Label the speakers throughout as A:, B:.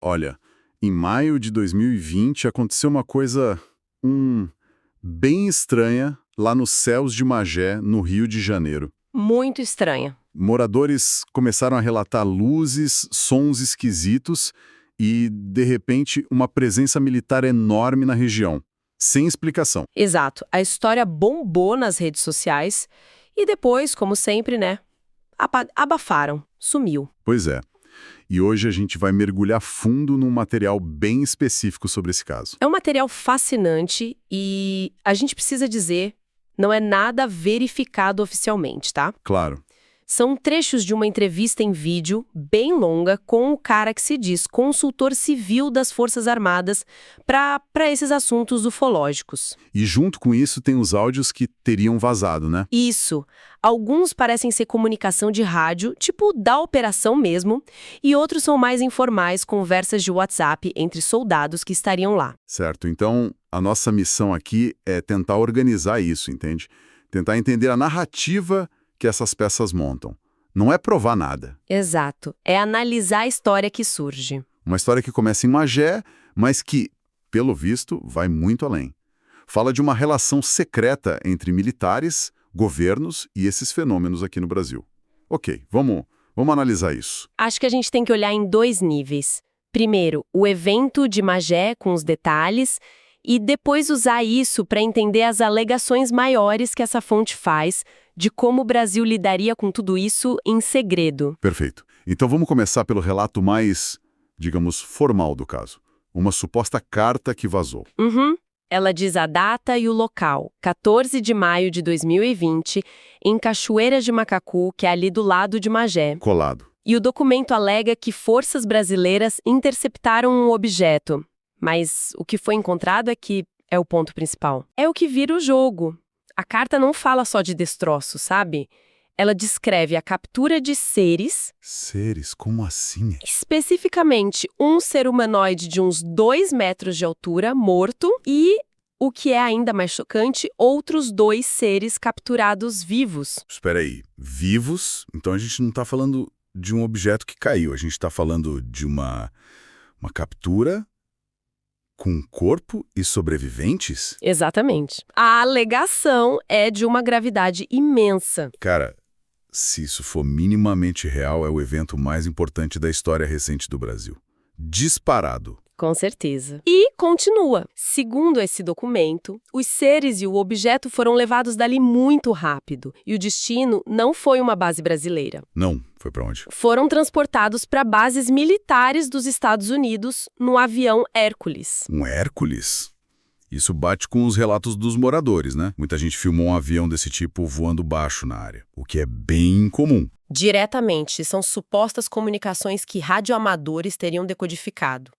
A: Olha, em maio de 2020 aconteceu uma coisa bem estranha lá nos céus de Magé, no Rio de Janeiro.
B: Muito estranha.
A: Moradores começaram a relatar luzes, sons esquisitos e, de repente, uma presença militar enorme na região, sem explicação.
B: Exato. A história bombou nas redes sociais e depois, como sempre, né, abafaram. Sumiu.
A: Pois é. E hoje a gente vai mergulhar fundo num material bem específico sobre esse caso.
B: É um material fascinante e a gente precisa dizer, não é nada verificado oficialmente, tá?
A: Claro.
B: São trechos de uma entrevista em vídeo, bem longa, com o cara que se diz consultor civil das Forças Armadas para esses assuntos ufológicos.
A: E junto com isso tem os áudios que teriam vazado, né?
B: Isso. Alguns parecem ser comunicação de rádio, tipo da operação mesmo, e outros são mais informais, conversas de WhatsApp entre soldados que estariam lá.
A: Certo. Então, a nossa missão aqui é tentar organizar isso, entende? Tentar entender a narrativa que essas peças montam. Não é provar nada.
B: Exato. É analisar a história que surge.
A: Uma história que começa em Magé, mas que, pelo visto, vai muito além. Fala de uma relação secreta entre militares, governos e esses fenômenos aqui no Brasil. Ok, vamos analisar isso.
B: Acho que a gente tem que olhar em dois níveis. Primeiro, o evento de Magé com os detalhes, e depois usar isso para entender as alegações maiores que essa fonte faz de como o Brasil lidaria com tudo isso em segredo.
A: Perfeito. Então vamos começar pelo relato mais, digamos, formal do caso. Uma suposta carta que vazou.
B: Ela diz a data e o local, 14 de maio de 2020, em Cachoeira de Macacu, que é ali do lado de Magé.
A: Colado.
B: E o documento alega que forças brasileiras interceptaram um objeto. Mas o que foi encontrado é o ponto principal. É o que vira o jogo. A carta não fala só de destroços, sabe? Ela descreve a captura de seres...
A: Seres? Como assim?
B: Especificamente, um ser humanoide de uns 2 metros de altura, morto, e, o que é ainda mais chocante, outros 2 seres capturados vivos.
A: Espera aí. Vivos? Então a gente não está falando de um objeto que caiu. A gente está falando de uma captura com corpo e sobreviventes?
B: Exatamente. A alegação é de uma gravidade imensa.
A: Cara, se isso for minimamente real, é o evento mais importante da história recente do Brasil. Disparado.
B: Com certeza. E continua. Segundo esse documento, os seres e o objeto foram levados dali muito rápido. E o destino não foi uma base brasileira.
A: Não, foi pra onde?
B: Foram transportados para bases militares dos Estados Unidos no avião Hércules.
A: Um Hércules? Isso bate com os relatos dos moradores, né? Muita gente filmou um avião desse tipo voando baixo na área, o que é bem incomum.
B: Diretamente, são supostas comunicações que radioamadores teriam decodificado.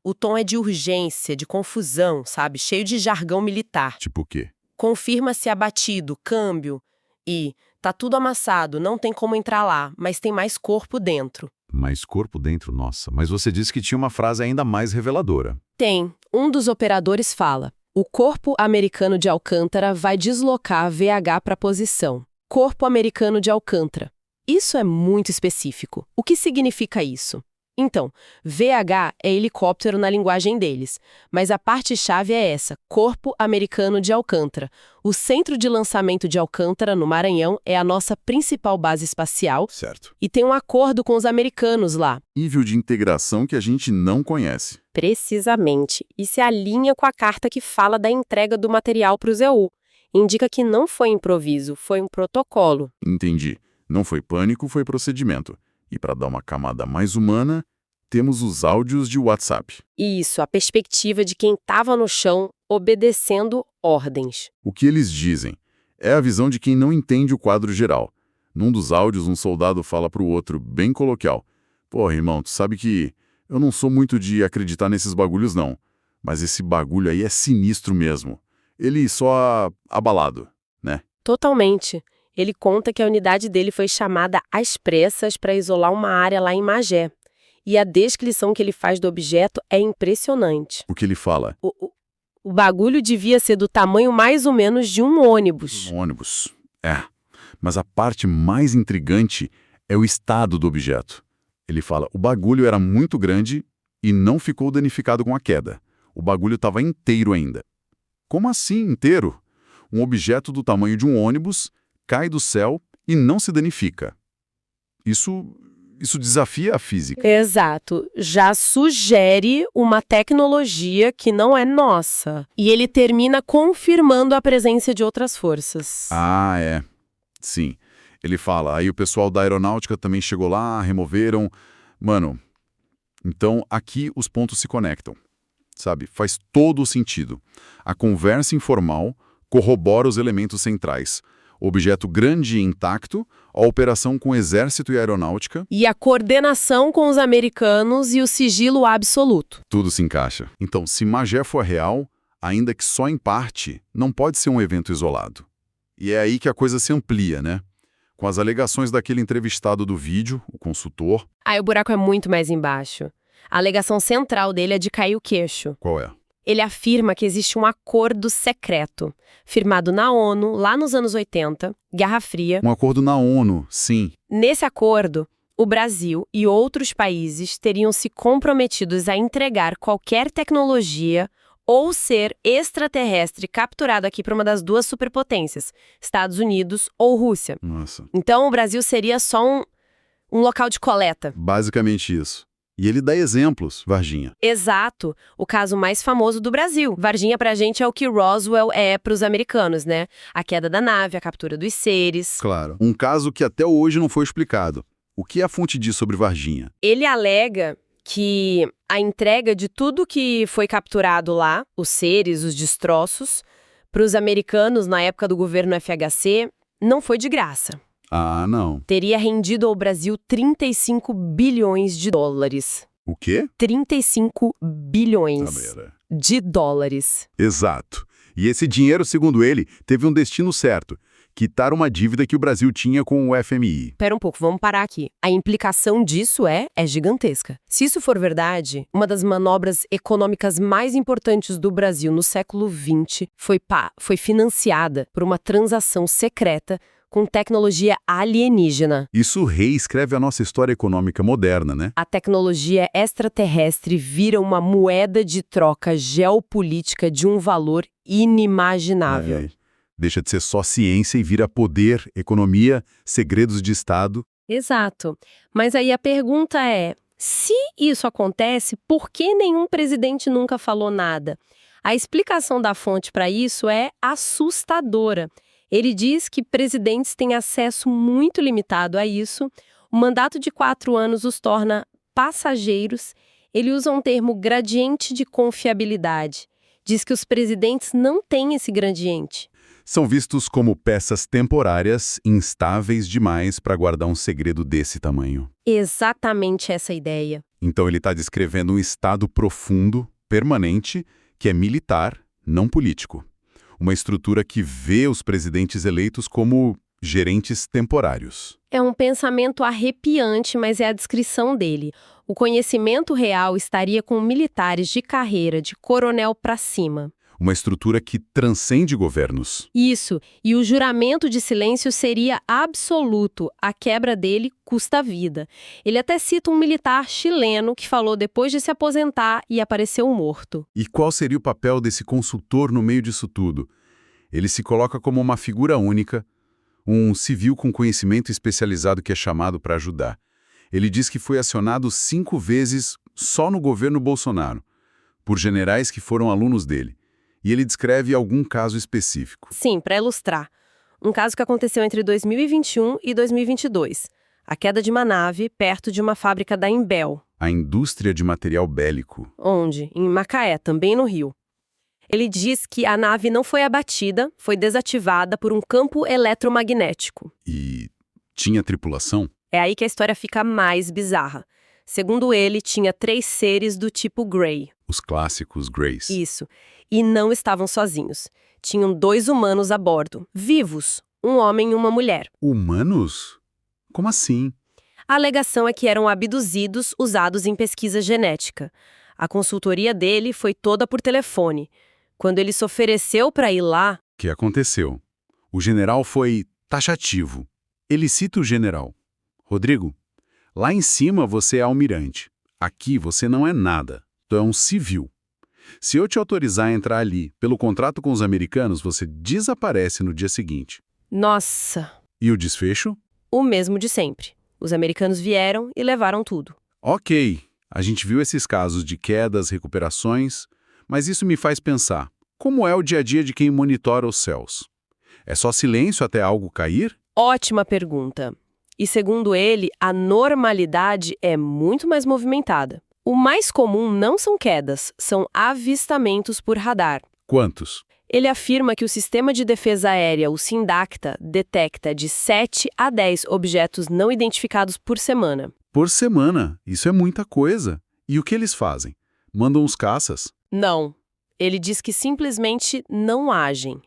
B: O tom é de urgência, de confusão, sabe? Cheio de jargão militar.
A: Tipo o quê?
B: Confirma-se abatido, câmbio e tá tudo amassado, não tem como entrar lá, mas tem mais corpo dentro.
A: Mais corpo dentro, nossa. Mas você disse que tinha uma frase ainda mais reveladora.
B: Tem. Um dos operadores fala: o corpo americano de Alcântara vai deslocar VH para posição. Corpo americano de Alcântara. Isso é muito específico. O que significa isso? Então, VH é helicóptero na linguagem deles, mas a parte-chave é essa, Corpo Americano de Alcântara. O centro de lançamento de Alcântara, no Maranhão, é a nossa principal base espacial.
A: Certo.
B: E tem um acordo com os americanos lá.
A: Nível de integração que a gente não conhece.
B: Precisamente. E se alinha com a carta que fala da entrega do material para o ZEU. Indica que não foi improviso, foi um protocolo.
A: Entendi. Não foi pânico, foi procedimento. E para dar uma camada mais humana, temos os áudios de WhatsApp.
B: Isso, a perspectiva de quem estava no chão obedecendo ordens.
A: O que eles dizem é a visão de quem não entende o quadro geral. Num dos áudios, um soldado fala para o outro, bem coloquial: "Porra, irmão, tu sabe que eu não sou muito de acreditar nesses bagulhos, não. Mas esse bagulho aí é sinistro mesmo. Ele só abalado, né?"
B: Totalmente. Ele conta que a unidade dele foi chamada às pressas para isolar uma área lá em Magé. E a descrição que ele faz do objeto é impressionante.
A: O que ele fala?
B: O bagulho devia ser do tamanho mais ou menos de um ônibus.
A: Um ônibus. É. Mas a parte mais intrigante é o estado do objeto. Ele fala: o bagulho era muito grande e não ficou danificado com a queda. O bagulho estava inteiro ainda. Como assim inteiro? Um objeto do tamanho de um ônibus cai do céu e não se danifica. Isso desafia a física.
B: Exato. Já sugere uma tecnologia que não é nossa. E ele termina confirmando a presença de outras forças.
A: Ah, é. Sim. Ele fala, aí o pessoal da aeronáutica também chegou lá, removeram. Mano, então aqui os pontos se conectam, sabe? Faz todo o sentido. A conversa informal corrobora os elementos centrais. Objeto grande e intacto, a operação com exército e aeronáutica.
B: E a coordenação com os americanos e o sigilo absoluto.
A: Tudo se encaixa. Então, se Magé for real, ainda que só em parte, não pode ser um evento isolado. E é aí que a coisa se amplia, né? Com as alegações daquele entrevistado do vídeo, o consultor.
B: Aí o buraco é muito mais embaixo. A alegação central dele é de cair o queixo.
A: Qual é?
B: Ele afirma que existe um acordo secreto, firmado na ONU, lá nos anos 80, Guerra Fria.
A: Um acordo na ONU, sim.
B: Nesse acordo, o Brasil e outros países teriam se comprometidos a entregar qualquer tecnologia ou ser extraterrestre capturado aqui por uma das duas superpotências, Estados Unidos ou Rússia.
A: Nossa.
B: Então o Brasil seria só um local de coleta.
A: Basicamente isso. E ele dá exemplos, Varginha.
B: Exato. O caso mais famoso do Brasil. Varginha pra gente é o que Roswell é pros americanos, né? A queda da nave, a captura dos seres.
A: Claro. Um caso que até hoje não foi explicado. O que a fonte diz sobre Varginha?
B: Ele alega que a entrega de tudo que foi capturado lá, os seres, os destroços, pros americanos na época do governo FHC, não foi de graça.
A: Ah, não.
B: Teria rendido ao Brasil 35 bilhões de dólares.
A: O quê?
B: 35 bilhões
A: Sabeira.
B: de dólares.
A: Exato. E esse dinheiro, segundo ele, teve um destino certo. Quitar uma dívida que o Brasil tinha com o FMI.
B: Pera um pouco, vamos parar aqui. A implicação disso é gigantesca. Se isso for verdade, uma das manobras econômicas mais importantes do Brasil no século XX foi financiada por uma transação secreta com tecnologia alienígena.
A: Isso reescreve a nossa história econômica moderna, né?
B: A tecnologia extraterrestre vira uma moeda de troca geopolítica de um valor inimaginável.
A: É. Deixa de ser só ciência e vira poder, economia, segredos de Estado.
B: Exato. Mas aí a pergunta é, se isso acontece, por que nenhum presidente nunca falou nada? A explicação da fonte para isso é assustadora. Ele diz que presidentes têm acesso muito limitado a isso, o mandato de 4 anos os torna passageiros, ele usa um termo gradiente de confiabilidade. Diz que os presidentes não têm esse gradiente.
A: São vistos como peças temporárias, instáveis demais para guardar um segredo desse tamanho.
B: Exatamente essa ideia.
A: Então ele está descrevendo um estado profundo, permanente, que é militar, não político. Uma estrutura que vê os presidentes eleitos como gerentes temporários.
B: É um pensamento arrepiante, mas é a descrição dele. O conhecimento real estaria com militares de carreira, de coronel para cima.
A: Uma estrutura que transcende governos.
B: Isso, e o juramento de silêncio seria absoluto. A quebra dele custa a vida. Ele até cita um militar chileno que falou depois de se aposentar e apareceu morto.
A: E qual seria o papel desse consultor no meio disso tudo? Ele se coloca como uma figura única, um civil com conhecimento especializado que é chamado para ajudar. Ele diz que foi acionado 5 vezes só no governo Bolsonaro, por generais que foram alunos dele. E ele descreve algum caso específico.
B: Sim, para ilustrar. Um caso que aconteceu entre 2021 e 2022. A queda de uma nave perto de uma fábrica da Imbel.
A: A indústria de material bélico.
B: Onde? Em Macaé, também no Rio. Ele diz que a nave não foi abatida, foi desativada por um campo eletromagnético.
A: E tinha tripulação?
B: É aí que a história fica mais bizarra. Segundo ele, tinha 3 seres do tipo Grey.
A: Os clássicos Greys.
B: Isso. E não estavam sozinhos. Tinham 2 humanos a bordo, vivos, um homem e uma mulher.
A: Humanos? Como assim?
B: A alegação é que eram abduzidos usados em pesquisa genética. A consultoria dele foi toda por telefone. Quando ele se ofereceu para ir lá...
A: O que aconteceu? O general foi taxativo. Ele cita o general. Rodrigo, lá em cima você é almirante.
C: Aqui você não é nada. Tu é um civil. Se eu te autorizar a entrar ali, pelo contrato com os americanos, você desaparece no dia seguinte.
B: Nossa,
C: E o desfecho?
B: o mesmo de sempre. Os americanos vieram e levaram tudo.
C: Ok, a gente viu esses casos de quedas, recuperações, mas isso me faz pensar, como é o dia a dia de quem monitora os céus? É só silêncio até algo cair?
B: Ótima pergunta. E segundo ele, a normalidade é muito mais movimentada. O mais comum não são quedas, são avistamentos por radar.
C: Quantos?
B: Ele afirma que o Sistema de Defesa Aérea, o SINDACTA, detecta de 7 a 10 objetos não identificados por semana.
C: Por semana, isso é muita coisa. E o que eles fazem? Mandam os caças?
B: Não. Ele diz que simplesmente não agem.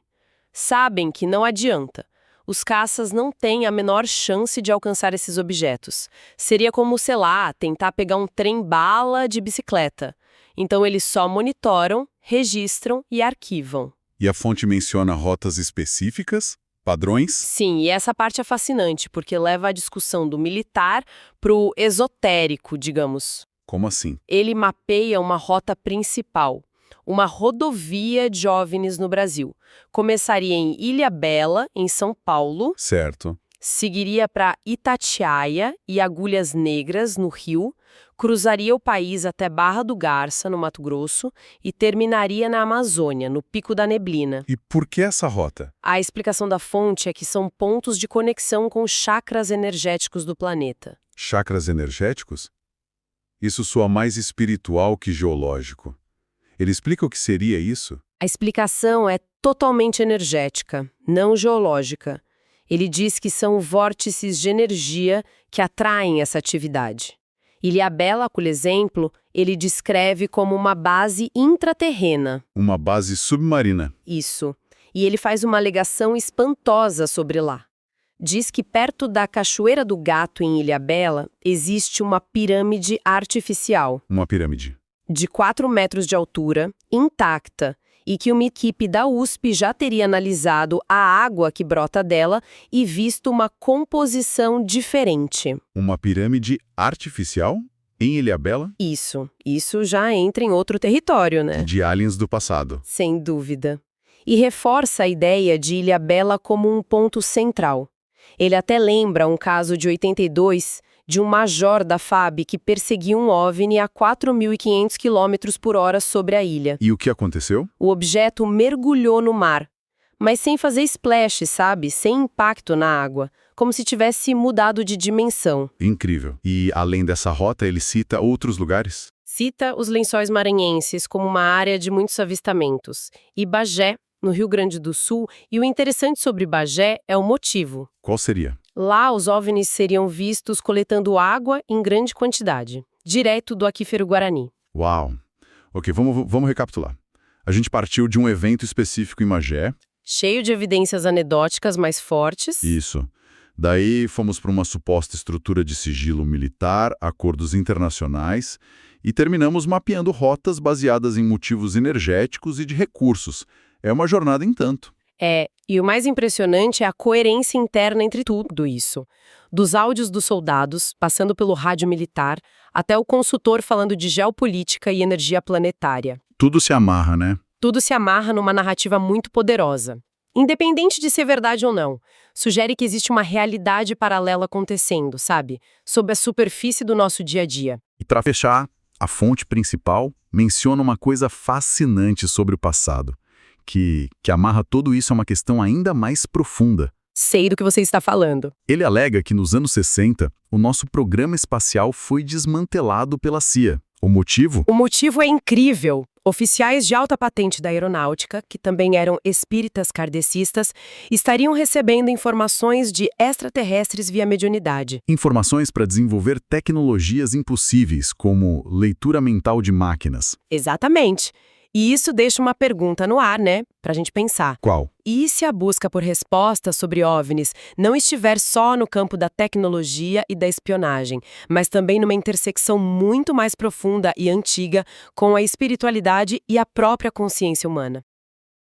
B: Sabem que não adianta. Os caças não têm a menor chance de alcançar esses objetos. Seria como, sei lá, tentar pegar um trem-bala de bicicleta. Então eles só monitoram, registram e arquivam.
C: E a fonte menciona rotas específicas? Padrões?
B: Sim, e essa parte é fascinante, porque leva a discussão do militar para o esotérico, digamos.
C: Como assim?
B: Ele mapeia uma rota principal, uma rodovia de OVNIs no Brasil. Começaria em Ilhabela, em São Paulo,
C: Certo.
B: seguiria para Itatiaia e Agulhas Negras, no Rio, cruzaria o país até Barra do Garça, no Mato Grosso, e terminaria na Amazônia, no Pico da Neblina.
C: E por que essa rota?
B: A explicação da fonte é que são pontos de conexão com os chakras energéticos do planeta.
C: Chakras energéticos? Isso soa mais espiritual que geológico. Ele explica o que seria isso?
B: A explicação é totalmente energética, não geológica. Ele diz que são vórtices de energia que atraem essa atividade. Ilhabela, por exemplo, ele descreve como uma base intraterrena.
C: Uma base submarina.
B: Isso. E ele faz uma alegação espantosa sobre lá. Diz que perto da Cachoeira do Gato, em Ilhabela, existe uma pirâmide artificial.
C: Uma pirâmide.
B: De 4 metros de altura, intacta, e que uma equipe da USP já teria analisado a água que brota dela e visto uma composição diferente.
C: Uma pirâmide artificial? Em Ilhabela?
B: Isso já entra em outro território, né?
C: De aliens do passado.
B: Sem dúvida. E reforça a ideia de Ilhabela como um ponto central. Ele até lembra um caso de 82 de um major da FAB que perseguia um OVNI a 4.500 km/h sobre a ilha.
C: E o que aconteceu?
B: O objeto mergulhou no mar, mas sem fazer splash, sabe? Sem impacto na água, como se tivesse mudado de dimensão.
C: Incrível. E além dessa rota, ele cita outros lugares?
B: Cita os Lençóis Maranhenses como uma área de muitos avistamentos, e Bagé, no Rio Grande do Sul, e o interessante sobre Bagé é o motivo.
C: Qual seria?
B: Lá, os OVNIs seriam vistos coletando água em grande quantidade, direto do aquífero Guarani.
C: Uau! Ok, vamos recapitular. A gente partiu de um evento específico em Magé.
B: Cheio de evidências anedóticas mais fortes.
C: Isso. Daí fomos para uma suposta estrutura de sigilo militar, acordos internacionais, e terminamos mapeando rotas baseadas em motivos energéticos e de recursos. É uma jornada em tanto.
B: E o mais impressionante é a coerência interna entre tudo isso. Dos áudios dos soldados, passando pelo rádio militar, até o consultor falando de geopolítica e energia planetária.
C: Tudo se amarra, né?
B: Tudo se amarra numa narrativa muito poderosa. Independente de ser verdade ou não, sugere que existe uma realidade paralela acontecendo, sabe? Sob a superfície do nosso dia a dia.
C: E para fechar, a fonte principal menciona uma coisa fascinante sobre o passado, que amarra tudo isso a uma questão ainda mais profunda.
B: Sei do que você está falando.
C: Ele alega que nos anos 60, o nosso programa espacial foi desmantelado pela CIA. O motivo?
B: O motivo é incrível. Oficiais de alta patente da aeronáutica, que também eram espíritas kardecistas, estariam recebendo informações de extraterrestres via mediunidade.
C: Informações para desenvolver tecnologias impossíveis, como leitura mental de máquinas.
B: Exatamente. E isso deixa uma pergunta no ar, né? Pra gente pensar.
C: Qual?
B: E se a busca por respostas sobre OVNIs não estiver só no campo da tecnologia e da espionagem, mas também numa intersecção muito mais profunda e antiga com a espiritualidade e a própria consciência humana?